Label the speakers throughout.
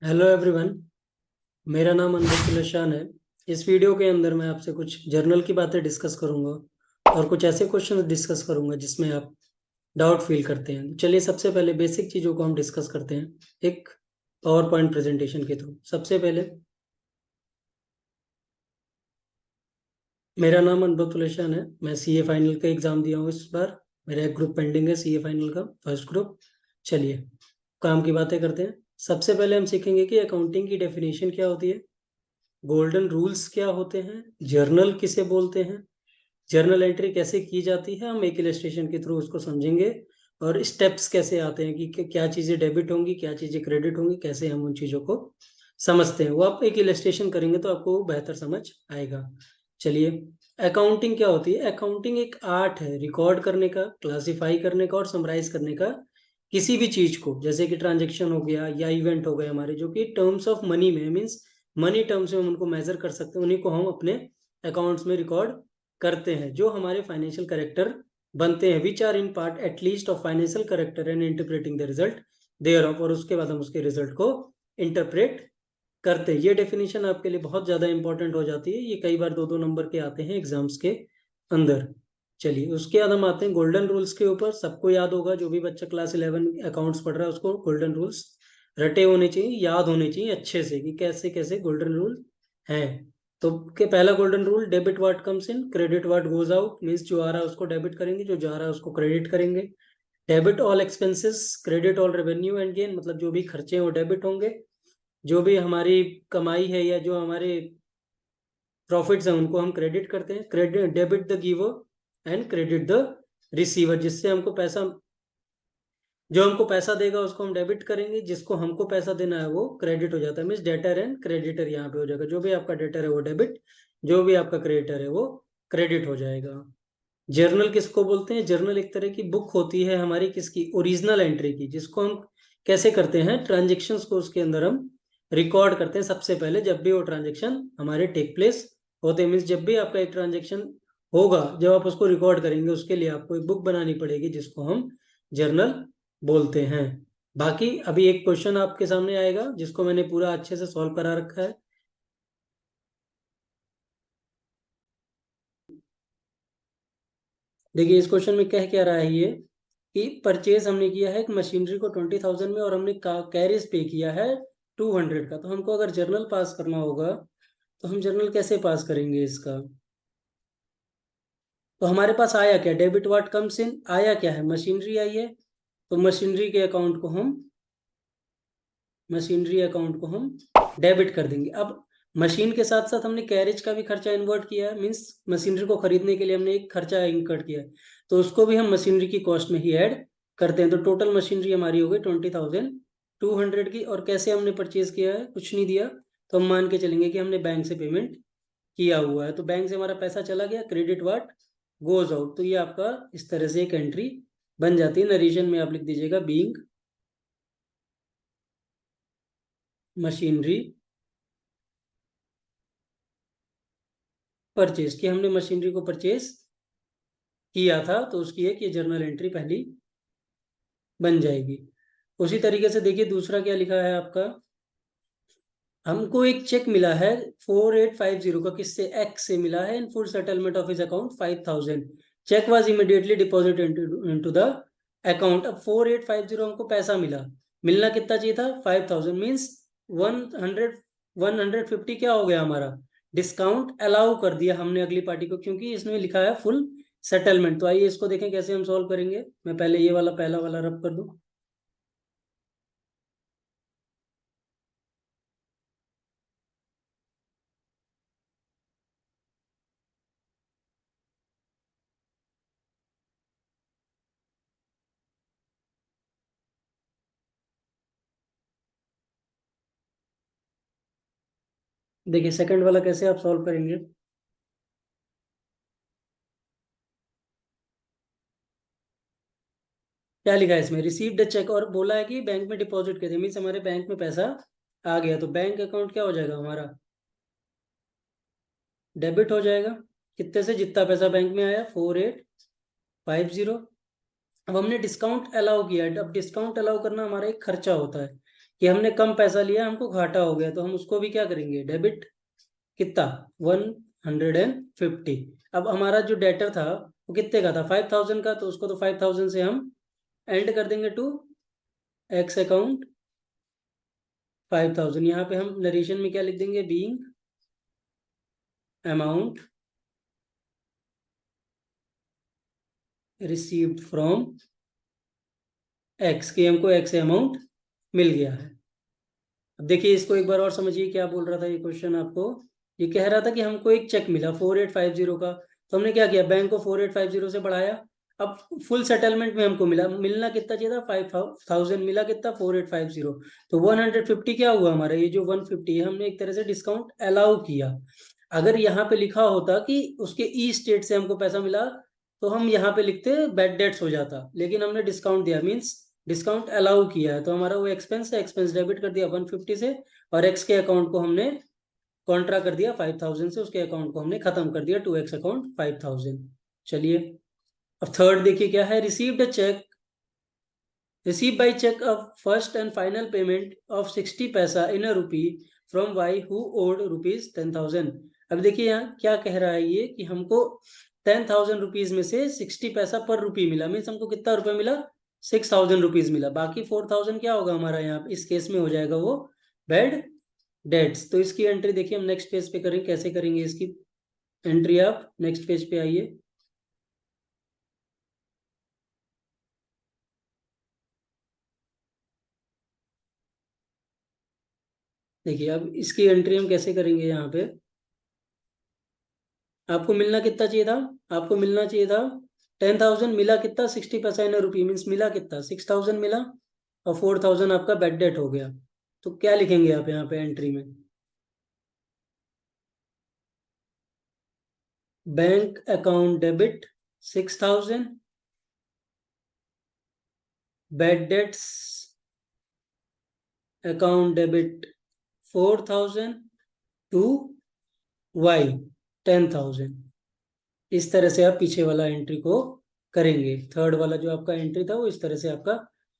Speaker 1: Hello everyone. मेरा नाम अनवर तुलशान है। इस वीडियो के अंदर मैं आपसे कुछ जर्नल की बातें डिस्कस करूंगा और कुछ ऐसे क्वेश्चन डिस्कस करूंगा जिसमें आप डाउट फील करते हैं। चलिए सबसे पहले बेसिक चीज़ों को हम डिस्कस करते हैं एक पावर पॉइंट प्रेजेंटेशन के थ्रू। सबसे पहले मेरा नाम अनवर तुलशान है। मैं सीए फाइनल का एग्ज़ाम दिया हूँ इस बार। मेरा एक ग्रुप पेंडिंग है सीए फाइनल का, फर्स्ट ग्रुप। चलिए काम की बातें करते हैं। सबसे पहले हम सीखेंगे कि अकाउंटिंग की डेफिनेशन क्या होती है, गोल्डन रूल्स क्या होते हैं, जर्नल किसे बोलते हैं, जर्नल एंट्री कैसे की जाती है, हम एक इलस्ट्रेशन के थ्रू उसको समझेंगे, और स्टेप्स कैसे आते हैं कि क्या चीज़ें डेबिट होंगी, क्या चीज़ें क्रेडिट होंगी, कैसे हम उन चीज़ों को समझते हैं। वो आप एक इलस्ट्रेशन करेंगे तो आपको बेहतर समझ आएगा। चलिए, अकाउंटिंग क्या होती है। अकाउंटिंग एक आर्ट है रिकॉर्ड करने का, क्लासिफाई करने का और समराइज करने का। किसी भी चीज को, जैसे कि ट्रांजेक्शन हो गया या इवेंट हो गए हमारे, जो कि टर्म्स ऑफ मनी में, मीन्स मनी टर्म्स में हम उनको मेजर कर सकते हैं, उन्हीं को हम अपने अकाउंट्स में रिकॉर्ड करते हैं, जो हमारे फाइनेंशियल करेक्टर बनते हैं, which are in part at least of financial character and interpreting the result thereof. और उसके बाद हम उसके रिजल्ट को इंटरप्रेट करते हैं। ये डेफिनेशन आपके लिए बहुत ज़्यादा इंपॉर्टेंट हो जाती है, ये कई बार दो दो नंबर के आते हैं एग्जाम्स के अंदर। चलिए उसके बाद हम आते हैं गोल्डन रूल्स के ऊपर। सबको याद होगा, जो भी बच्चा क्लास 11 अकाउंट्स पढ़ रहा है उसको गोल्डन रूल्स रटे होने चाहिए, याद होने चाहिए अच्छे से कि कैसे कैसे गोल्डन रूल हैं। तो के पहला golden rule, debit what comes in, credit what goes out. Means जो आ रहा है उसको डेबिट करेंगे, जो जा रहा है उसको क्रेडिट करेंगे। Debit all expenses, credit all revenue and gain. मतलब जो भी खर्चे हैं वो डेबिट होंगे, जो भी हमारी कमाई है या जो हमारे प्रॉफिट्स हैं उनको हम क्रेडिट करते हैं। Credit, debit the giver and credit the receiver. जिससे हमको पैसा, जो हमको पैसा देगा उसको हम डेबिट करेंगे, जिसको हमको पैसा देना है वो क्रेडिट हो जाता है। मीन्स डेटर एंड क्रेडिटर यहाँ पे हो जाएगा। जो भी आपका डेटर है वो डेबिट, जो भी आपका क्रेडिटर है वो क्रेडिट हो जाएगा। जर्नल किसको बोलते हैं। जर्नल एक तरह की बुक होती है हमारी, किसकी, ओरिजिनल एंट्री की, जिसको हम कैसे करते हैं, ट्रांजेक्शन्स को उसके अंदर हम रिकॉर्ड करते हैं सबसे पहले, जब भी वो ट्रांजेक्शन हमारे टेक प्लेस होते हैं। मीन्स जब भी आपका एक ट्रांजेक्शन होगा, जब आप उसको रिकॉर्ड करेंगे, उसके लिए आपको एक बुक बनानी पड़ेगी जिसको हम जर्नल बोलते हैं। बाकी अभी एक क्वेश्चन आपके सामने आएगा जिसको मैंने पूरा अच्छे से सॉल्व करा रखा है। देखिए इस क्वेश्चन में कह क्या रहा है ये, कि परचेज हमने किया है एक मशीनरी को 20,000 में, और हमने कैरेज पे किया है 200 का। तो हमको अगर जर्नल पास करना होगा तो हम जर्नल कैसे पास करेंगे इसका। तो हमारे पास आया क्या, डेबिट व्हाट कम्स इन, आया क्या है, मशीनरी आई है। तो मशीनरी अकाउंट को हम डेबिट कर देंगे। अब मशीन के साथ साथ हमने कैरेज का भी खर्चा इन्वर्ट किया है, मीन्स मशीनरी को खरीदने के लिए हमने एक खर्चा इनकर्ड किया है, तो उसको भी हम मशीनरी की कॉस्ट में ही ऐड करते हैं। तो टोटल मशीनरी हमारी हो गई 20,200 की। और कैसे हमने परचेज किया है, कुछ नहीं दिया, तो हम मान के चलेंगे कि हमने बैंक से पेमेंट किया हुआ है। तो बैंक से हमारा पैसा चला गया, क्रेडिट व्हाट गोज आउट। तो ये आपका इस तरह से एक एंट्री बन जाती है। नरेशन में आप लिख दीजिएगा, बीइंग मशीनरी परचेज, कि हमने मशीनरी को परचेज किया था, तो उसकी एक ये जर्नल एंट्री पहली बन जाएगी। उसी तरीके से देखिए दूसरा क्या लिखा है आपका, हमको एक चेक मिला है 4850 का, किससे, एक्स से मिला है, in full settlement of his account 5,000। Cheque was immediately deposit into the account. अब 4850 हमको पैसा मिला, मिलना कितना चाहिए था, 5,000। मीन्स 150 क्या हो गया हमारा, डिस्काउंट अलाउ कर दिया हमने अगली पार्टी को, क्योंकि इसमें लिखा है फुल सेटलमेंट। तो आइए इसको देखें कैसे हम सॉल्व करेंगे। मैं पहले ये वाला पहला वाला रब कर दूं। देखिए सेकंड वाला कैसे आप सॉल्व करेंगे। क्या लिखा है इसमें, रिसीव्ड चेक, और बोला है कि बैंक में डिपॉजिट कर दिया, मीन्स हमारे बैंक में पैसा आ गया। तो बैंक अकाउंट क्या हो जाएगा हमारा, डेबिट हो जाएगा। कितने से, जितना पैसा बैंक में आया, 4850। अब हमने डिस्काउंट अलाउ किया है। अब डिस्काउंट अलाउ करना हमारा एक खर्चा होता है, कि हमने कम पैसा लिया, हमको घाटा हो गया, तो हम उसको भी क्या करेंगे, डेबिट कितना 150। अब हमारा जो डेटर था वो कितने का था 5000 का, तो उसको तो 5000 से हम एंड कर देंगे टू एक्स अकाउंट 5000। यहाँ पे हम नरेशन में क्या लिख देंगे, being amount received from x, की हमको एक्स अमाउंट मिल गया है। अब देखिए इसको एक बार और समझिए, क्या बोल रहा था ये क्वेश्चन आपको, ये कह रहा था कि हमको एक चेक मिला 4850 का, तो हमने क्या किया, बैंक को 4850 से बढ़ाया। अब फुल सेटलमेंट में हमको मिला, मिलना कितना चाहिए था 5000, मिला कितना 4850, तो 150 क्या हुआ हमारा, ये जो 150 है हमने एक तरह से डिस्काउंट अलाउ किया। अगर यहाँ पे लिखा होता कि उसके ई स्टेट से हमको पैसा मिला, तो हम यहाँ पे लिखते बैड डेट्स हो जाता, लेकिन हमने डिस्काउंट दिया, मीन्स डिस्काउंट अलाउ किया है, तो हमारा वो एक्सपेंस है, एक्सपेंस डेबिट कर दिया 150 से, और एक्स के अकाउंट को हमने कॉन्ट्रा कर दिया 5000 से, उसके अकाउंट को हमने खत्म कर दिया टू एक्स अकाउंट 5000। चलिए अब थर्ड देखिए क्या है, received a cheque, received by cheque of first and final payment of 60 paisa in a rupee from Y who owed rupees 10,000। अब देखिए यहाँ क्या कह रहा है ये, कि हमको 10,000 रुपीज में से 60 पैसा पर रुपी मिला, मीन्स हमको कितना रुपया मिला 6,000 रुपीज मिला, बाकी 4,000 क्या होगा हमारा यहाँ इस केस में हो जाएगा वो बैड डेट्स। तो इसकी एंट्री देखिए हम नेक्स्ट पेज पे करेंगे, कैसे करेंगे इसकी एंट्री, आप नेक्स्ट पेज पे आइए। देखिए अब इसकी एंट्री हम कैसे करेंगे, यहाँ पे आपको मिलना कितना चाहिए था, आपको मिलना चाहिए था 10,000, मिला कितना 60 पैसा इन रुपी, मीन्स मिला कितना 6,000 मिला, और 4,000 आपका बैड डेट हो गया। तो क्या लिखेंगे आप यहाँ पे एंट्री में, bank account debit 6,000, bad debts account debit 4,000 to Y 10,000। इस तरह से आप पीछे वाला एंट्री को करेंगे, थर्ड वाला जो आपका एंट्री था वो इस तरह से आपका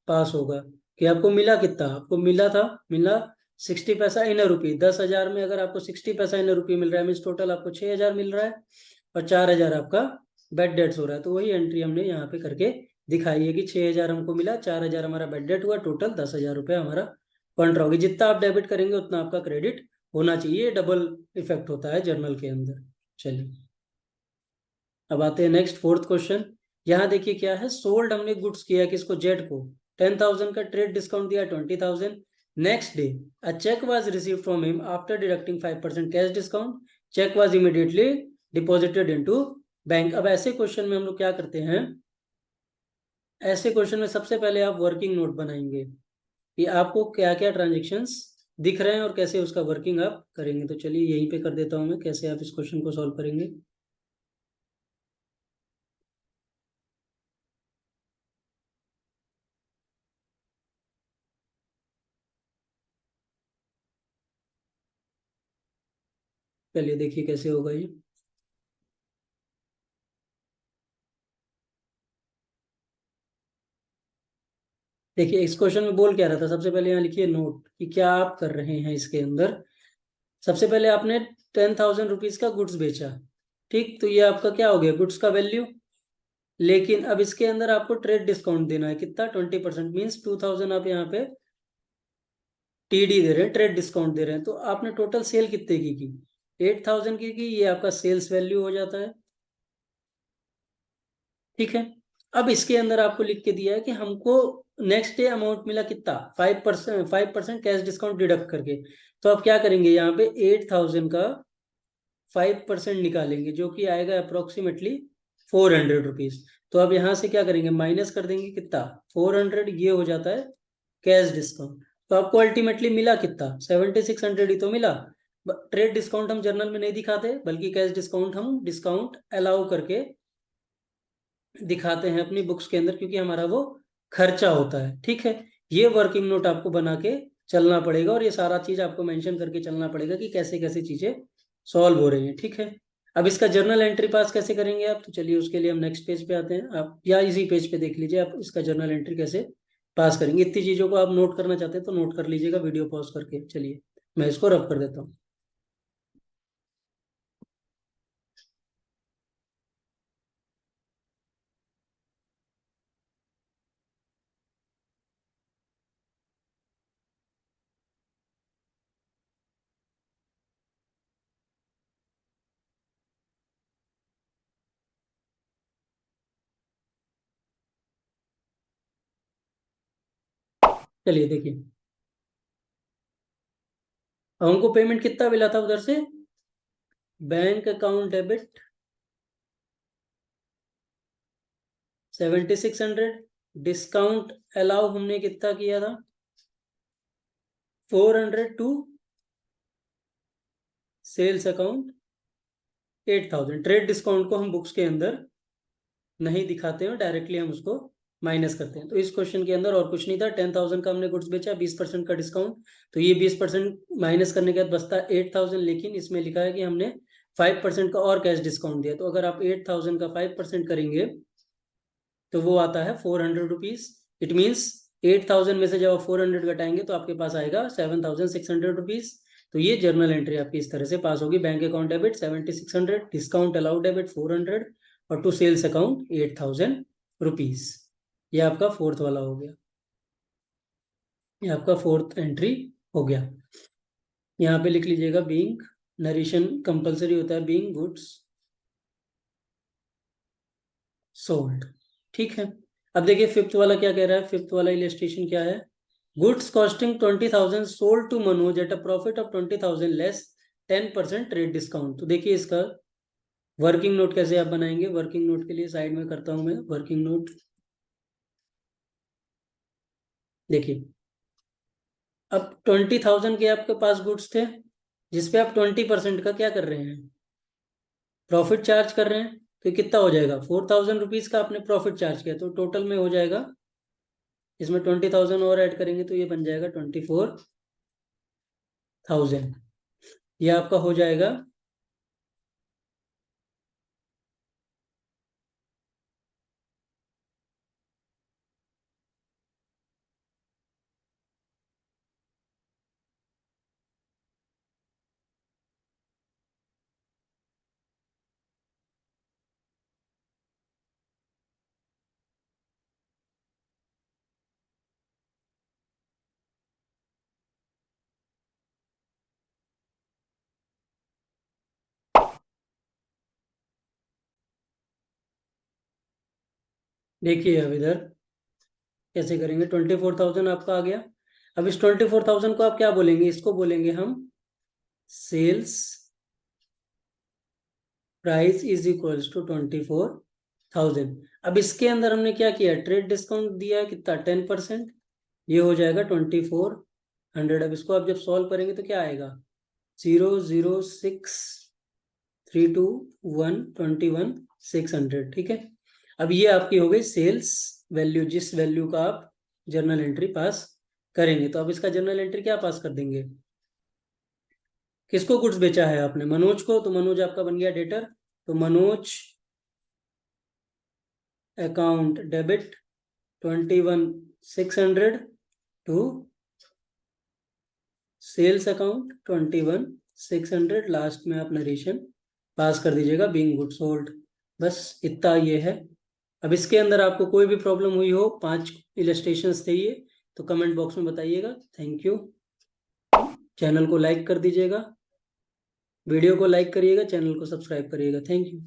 Speaker 1: पास होगा, कि आपको मिला कितना, आपको मिला था, मिला 60 पैसा इन रुपी, 10,000 में अगर आपको 60 पैसा इन रुपी मिल रहा है, मीन्स टोटल आपको 6,000 मिल रहा है, और 4,000 आपका बेड डेट्स हो रहा है, तो वही एंट्री हमने यहाँ पे करके दिखाई है कि 6,000 हमको मिला, 4,000 हमारा बेड डेट हुआ, टोटल 10,000 रुपया हमारा कॉन्ट्रा होगी। जितना आप डेबिट करेंगे उतना आपका क्रेडिट होना चाहिए, डबल इफेक्ट होता है जर्नल के अंदर। चलिए अब आते हैं नेक्स्ट फोर्थ क्वेश्चन। यहाँ देखिए क्या है, सोल्ड हमने गुड्स किया किसको, जेड को 10,000 का, ट्रेड डिस्काउंट दिया 20,000। Next day a cheque was receive from him after deducting 5% cash discount, cheque was immediately deposited into bank. अब ऐसे क्वेश्चन में हम लोग क्या करते हैं, ऐसे क्वेश्चन में सबसे पहले आप वर्किंग नोट बनाएंगे कि आपको क्या क्या ट्रांजेक्शन्स दिख रहे हैं और कैसे उसका वर्किंग आप करेंगे। तो चलिए यहीं पे कर देता हूँ मैं, कैसे आप इस क्वेश्चन को सॉल्व करेंगे। चलिए देखिए कैसे होगा ये। देखिए इस क्वेश्चन में बोल क्या रहा था, सबसे पहले यहाँ लिखिए नोट कि क्या आप कर रहे हैं इसके अंदर। सबसे पहले आपने 10,000 रुपीज का गुड्स बेचा, ठीक, तो ये आपका क्या हो गया, गुड्स का वैल्यू। लेकिन अब इसके अंदर आपको ट्रेड डिस्काउंट देना है कितना, 20%, मीन्स 2,000 आप यहाँ पे टीडी दे रहे हैं, ट्रेड डिस्काउंट दे रहे हैं, तो आपने टोटल सेल कितने की 8,000 की, ये आपका सेल्स वैल्यू हो जाता है। ठीक है, अब इसके अंदर आपको लिख के दिया है कि हमको नेक्स्ट डे अमाउंट मिला कितना 5% कैश डिस्काउंट डिडक्ट करके। तो आप क्या करेंगे, यहाँ पे 8,000 का 5% निकालेंगे, जो कि आएगा अप्रोक्सीमेटली 400 रुपीज। तो अब यहाँ से क्या करेंगे, माइनस कर देंगे कितना 400, ये हो जाता है कैश डिस्काउंट। तो आपको अल्टीमेटली मिला कितना 7,600 ही तो मिला। ट्रेड डिस्काउंट हम जर्नल में नहीं दिखाते, बल्कि कैश डिस्काउंट हम डिस्काउंट अलाउ करके दिखाते हैं अपनी बुक्स के अंदर, क्योंकि हमारा वो खर्चा होता है। ठीक है, ये वर्किंग नोट आपको बना के चलना पड़ेगा, और ये सारा चीज आपको मेंशन करके चलना पड़ेगा कि कैसे कैसे चीजें सॉल्व हो रही हैं। ठीक है, अब इसका जर्नल एंट्री पास कैसे करेंगे आप, तो चलिए उसके लिए हम नेक्स्ट पेज पे आते हैं, आप या इसी पेज पे देख लीजिए आप इसका जर्नल एंट्री कैसे पास करेंगे। इतनी चीजों को आप नोट करना चाहते हैं तो नोट कर लीजिएगा वीडियो पॉज करके। चलिए मैं इसको रब कर देता हूँ। चलिए देखिए, अब हमको पेमेंट कितना मिला था उधर से, bank account debit 7600, discount allow हमने कितना किया था 400 to sales account 8000। Trade discount को हम बुक्स के अंदर नहीं दिखाते हैं, डायरेक्टली हम उसको माइनस करते हैं। तो इस क्वेश्चन के अंदर और कुछ नहीं था, 10,000 का हमने गुड्स बेचा, 20% का डिस्काउंट, तो ये 20% माइनस करने के बाद बचता 8,000। लेकिन इसमें लिखा है कि हमने 5% का और कैश डिस्काउंट दिया, तो अगर आप 8,000 का 5% करेंगे तो वो आता है 400 रुपीज। इट मीन्स 8,000 में से जब आप 400 घटाएंगे तो आपके पास आएगा 7,600 रुपीज। तो ये जर्नल एंट्री आपकी इस तरह से पास होगी, bank account debit 7,600, discount allowed debit 400 और टू सेल्स अकाउंट 8,000 रुपीज। ये आपका फोर्थ वाला हो गया, ये आपका फोर्थ एंट्री हो गया। यहाँ पे लिख लीजिएगा बीइंग, नरेशन कंपलसरी होता है, बीइंग गुड्स सोल्ड। ठीक है, अब देखिए फिफ्थ वाला क्या कह रहा है। फिफ्थ वाला इलस्ट्रेशन क्या है, goods costing 20,000 sold to Manoj at a profit of 20,000 less 10% trade discount. तो देखिए इसका वर्किंग नोट कैसे आप बनाएंगे। वर्किंग नोट के लिए साइड में करता हूं मैं वर्किंग नोट। देखिए अब 20,000 के आपके पास गुड्स थे, जिसपे आप 20% का क्या कर रहे हैं, प्रॉफिट चार्ज कर रहे हैं। तो कितना हो जाएगा, 4,000 रुपीज का आपने प्रॉफिट चार्ज किया, तो टोटल में हो जाएगा, इसमें 20,000 और ऐड करेंगे तो ये बन जाएगा 24,000। ये आपका हो जाएगा, देखिए अब इधर कैसे करेंगे। 24,000 आपका आ गया। अब इस 24,000 को आप क्या बोलेंगे, इसको बोलेंगे हम sales price is equals to 24,000। अब इसके अंदर हमने क्या किया, ट्रेड डिस्काउंट दिया है कितना, 10%। ये हो जाएगा 2400। अब इसको आप जब सॉल्व करेंगे तो क्या आएगा, 00632121600। ठीक है, अब ये आपकी हो गई सेल्स वैल्यू, जिस वैल्यू का आप जर्नल एंट्री पास करेंगे। तो अब इसका जर्नल एंट्री क्या पास कर देंगे, किसको गुड्स बेचा है आपने, मनोज को, तो मनोज आपका बन गया डेटर। तो Manoj account debit 21,600 to sales account 21,600। Last में आप नरेशन पास कर दीजिएगा बीइंग गुड सोल्ड। बस इतना ये है। अब इसके अंदर आपको कोई भी प्रॉब्लम हुई हो, 5 इलस्ट्रेशंस थे ये, तो कमेंट बॉक्स में बताइएगा। Thank you. चैनल को लाइक कर दीजिएगा, वीडियो को लाइक करिएगा, चैनल को सब्सक्राइब करिएगा। Thank you.